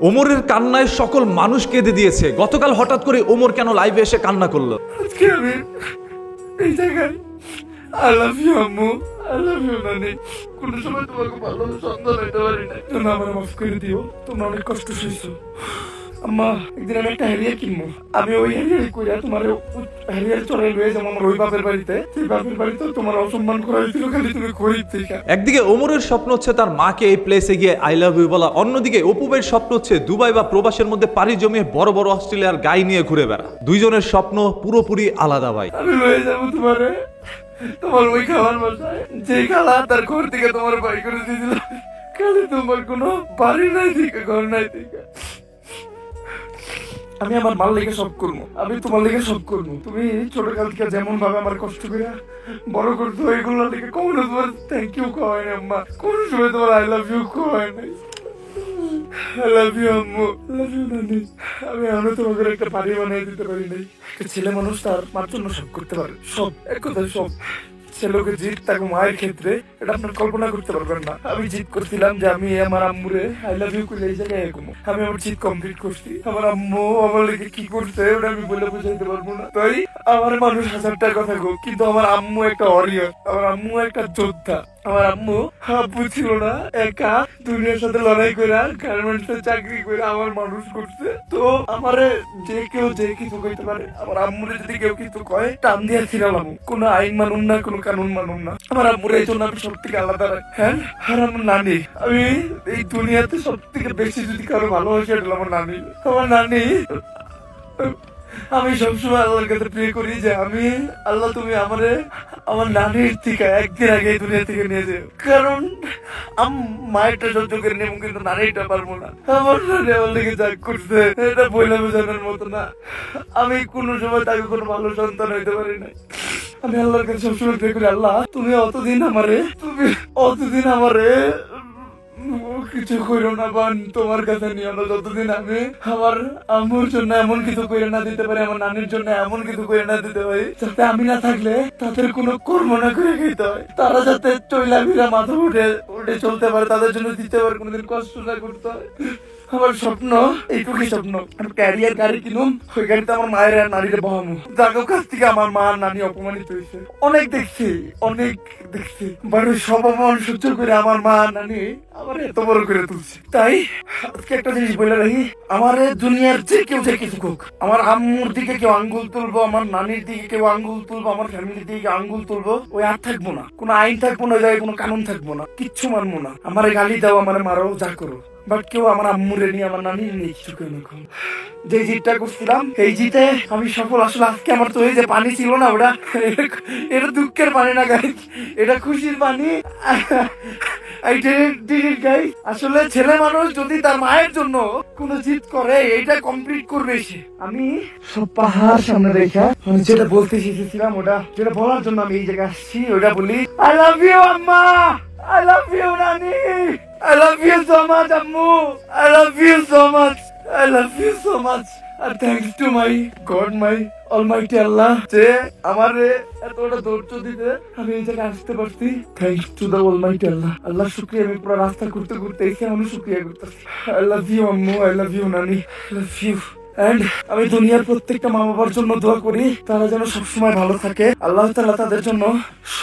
ওমরের কান্নায় সকল মানুষ কেঁদে দিয়েছে। গতকাল হঠাৎ করে ওমর কেন লাইভে এসে কান্না করলো? আজকে আমি এই জায়গায় আই লাভ ইউ আম্মু, আই লাভ ইউ নানি, কোন সময় তোমাকে ভালো সন্তান হইতে পারি না, তুমি আমার মাফ করে দিও। তোমরা অনেক কষ্ট সইছো। আম্মা, একদিন আমি একটা হ্যারিয়ার কিনবো। আমি ওই হ্যারিয়ার কইরা তোমার হ্যারিয়ার চড়াই লয়ে যাবো আমার ওই বাপের বাড়িতে। সেই বাপের বাড়িতে তোমার অসম্মান করা হয়েছিল খালি তুমি গরিব থেকে। একদিকে ওমরের স্বপ্ন হচ্ছে তার মাকে এই প্লেসে গিয়ে আই লাভ ইউ বলা, অন্যদিকে অপু ভাইয়ের স্বপ্ন হচ্ছে দুবাই বা প্রবাসের মধ্যে পাড়ি জমিয়ে বড় বড় অস্ট্রেলিয়ার গাই নিয়ে ঘুরে বেড়া। দুইজনের স্বপ্ন পুরোপুরি আলাদা ভাই। আমি লয়ে যাবো তোমারে তোমার ওই খাবার বাসায়, যে খালা তার ঘর থেকে তোমার বাড়ি করে দিয়েছিল। খালি তোমার কোনো বাড়ি নাই থেকে, ঘর নাই থেকে। আমি আমার মাল লেগে সব করবো, আমি তোমার লেগে সব করবো। তুমি ছোটকাল থেকে যেমন ভাবে আমার কষ্ট করে বড় করতো, এগুলো লেগে কখনো তোমার থ্যাংক ইউ কয় না আম্মা, কোন সময় তোমার আই লাভ ইউ কয় নাই। I love you আম্মু, I love you নানি। আমি এখনো তোমাকে একটা বাড়ি বানিয়ে দিতে পারি নাই। একটা ছেলে মানুষ তার মার জন্য সব করতে পারে, সব, এক কথায় সব। ছেলেকে জিত তাকে মায়ের ক্ষেত্রে এটা আপনার কল্পনা করতে পারবেন না। আমি জিত করছিলাম যে আমি আমার আম্মুরে আই লাভ ইউ করে এই জায়গায় এরকম। আমি আমার জিত কমপ্লিট করছি। আমার আম্মু আমার লেগে কি করছে ওটা আমি বলে বুঝাইতে পারবো না। তাই আমার মানুষ হাজারটার কথা হোক, কিন্তু আমার আম্মু একটা ওয়ারিয়র, আমার আম্মু একটা যোদ্ধা। আমার আম্মু আব্বু ছিল না, একা দুনিয়ার সাথে লড়াই করে গার্মেন্টস এ চাকরি করে আমার মানুষ করছে। তো আমারে যে কেউ যে কিছু কইতে পারে, আমার আম্মুরে যদি কেউ কিছু কয় টান দিয়া ছিলাম। কোন আইন মানুন না, কোন কানুন মানুন না। আমার আম্মুরে এই জন্য আমি সব থেকে আলাদা রাখি। হ্যাঁ, আর আমার নানি, আমি এই দুনিয়াতে সব থেকে বেশি যদি কারো ভালোবাসি এটা আমার নানি। আমার নানি, আমি সবসময় আল্লাহর কাছে প্রে করি যে আমি আল্লাহ তুমি আমারে আমার নানির থেকে একদিন আগে এই দুনিয়া থেকে নিয়ে যাও। কারণ মায়েরটা সহ্য করে নেব, কিন্তু নানিটা পারবো না। আমার নানি আমার লেগে যা করছে এটা বইলে বোঝানোর মতো না। আমি কোনো সময় তাকে কোনো ভালো সন্তান হইতে পারি না। আমি আল্লাহর কাছে সবসময় প্রে করি, আল্লাহ তুমি অতদিন আমারে কিছু করো না, বা তোমার কাছে নিও না যতদিন আমি আমার আম্মুর জন্য এমন কিছু করে না দিতে পারি, আমার নানির জন্য এমন কিছু করে না দিতে পারি যাতে আমি না থাকলে তাদের কোনো কর্ম না করে খেতে হয়, তারা যাতে চইলা ভিড়া মাথা উঠে চলতে পারে, তাদের জন্য দিতে পারে, কোনোদিন কষ্ট না করতে হয়। আমার স্বপ্ন এইটুকুই স্বপ্ন, আমি ক্যারিয়ার গাড়ি কিনুম, ওই গাড়িতে আমার মায়ের আর নারীরে বহামু। যার কাছ থেকে আমার মা নানি অপমানিত হয়েছে অনেক দেখছি, বাট সব অপমান সহ্য করে আমার মা নানি আমার এত বড় করে তুলছে। তাই আজকে একটা জিনিস বলে রাখি, আমার দুনিয়ার যে কেউ যে কিছু হোক, আমার আম্মুর দিকে কেউ আঙ্গুল তুলবো, আমার নানির দিকে কেউ আঙ্গুল তুলবো, আমার ফ্যামিলির দিকে আঙ্গুল তুলবো, ওই আর থাকবো না, কোনো আইন থাকবো না, কোনো কানুন থাকবো না, কিচ্ছু মানবো না। আমার গালি দাও, আমার মারো, যা করো, বাট কেউ আমার আম্মুরে নিয়ে আমার নানি নিয়ে কিছু কেন। যে জিতটা করছিলাম এই জিতে আমি সফল। আসলে আজকে আমার তো এই যে পানি ছিল না, ওটা এটা দুঃখের পানি না গাইস, এটা খুশির পানি। আসলে ছেলে মানুষ যদি তার মায়ের জন্য কোন জিত করে এটা কমপ্লিট করবে সে। আমি সব পাহাড় সামনে রেখা যেটা বলতে শিখেছিলাম, ওটা যেটা বলার জন্য আমি এই জায়গায় আসছি, ওটা বলি, আই লাভ ইউ আম্মা, I love you নানি, I love you so much আম্মু, I love you so much, I love you so much. And thanks to my God, my Almighty Allah, যে আমারে এতটা ধৈর্য দিতে আমি এই জায়গায় আসতে পারছি। Thanks to the Almighty Allah. আল্লাহ শুকরিয়া। আমি পুরো রাস্তা করতে এসে আমি শুকরিয়া করতেছি। I love you আম্মু, I love you নানি, I love you. And আমি দুনিয়ার প্রত্যেকটা মা বাবার জন্য দোয়া করি, তারা যেন সবসময় ভালো থাকে। আল্লাহ তাআলা তাদের জন্য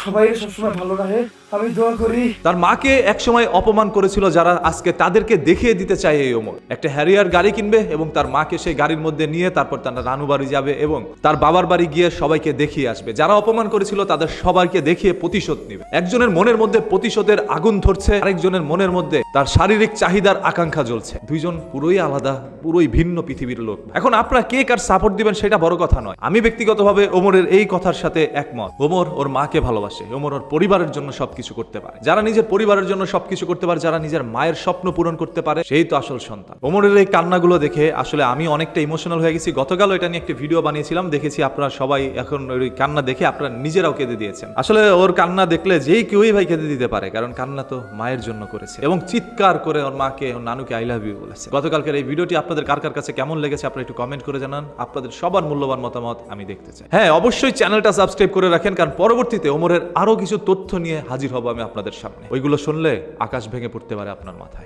সবাই সবসময় ভালো রাখে, আমি দোয়া করি। তার মাকে একসময় অপমান করেছিল যারা, আজকে তাদেরকে দেখিয়ে দিতে চায় এই ওমর। একটা হ্যারিয়ার গাড়ি কিনবে এবং তার মাকে সেই গাড়ির মধ্যে নিয়ে তারপর তার নানু বাড়ি যাবে এবং তার বাবার বাড়ি গিয়ে সবাইকে দেখিয়ে আসবে। যারা অপমান করেছিল তাদের সবাইকে দেখিয়ে প্রতিশোধ নেবে। একজনের মনের মধ্যে প্রতিশোধের আগুন ধরছে, আরেকজনের মনের মধ্যে তার শারীরিক চাহিদার আকাঙ্ক্ষা জ্বলছে। দুইজন পুরোই আলাদা, পুরোই ভিন্ন পৃথিবীর লোক। এখন আপনারা কে কার সাপোর্ট দিবেন সেটা বড় কথা নয়। আমি ব্যক্তিগতভাবে ওমরের এই কথার সাথে একমত। ওমর ওর মাকে ভালোবাসে, ওমর ওর পরিবারের জন্য সবকিছু করতে পারে। যারা নিজের পরিবারের জন্য সবকিছু করতে পারে, যারা নিজের মায়ের স্বপ্ন পূরণ করতে পারে, সেই তো আসল সন্তান। ওমরের এই কান্নাগুলো দেখে আসলে আমি অনেকটা ইমোশনাল হয়ে গেছি। গতকাল এটা নিয়ে একটি ভিডিও বানিয়েছিলাম, দেখেছি আপনারা সবাই এখন ওই কান্না দেখে আপনারা নিজেরাও কেঁদে দিয়েছেন। আসলে ওর কান্না দেখলে যেই কেউই ভাই কেঁদে দিতে পারে, কারণ কান্না তো মায়ের জন্য করেছে এবং চিৎকার করে ওর মাকে, ওর নানুকে আই লাভ ইউ বলেছে। গতকালকের এই ভিডিওটি আপনাদের কার কাছে কেমন লেগেছে আপনারা একটু কমেন্ট করে জানান। আপনাদের সবার মূল্যবান মতামত আমি দেখতে চাই। হ্যাঁ, অবশ্যই চ্যানেলটা সাবস্ক্রাইব করে রাখেন, কারণ পরবর্তীতে ওমরের আরো কিছু তথ্য নিয়ে হাজির হব আমি আপনাদের সামনে। ওইগুলো শুনলে আকাশ ভেঙে পড়তে পারে আপনার মাথায়।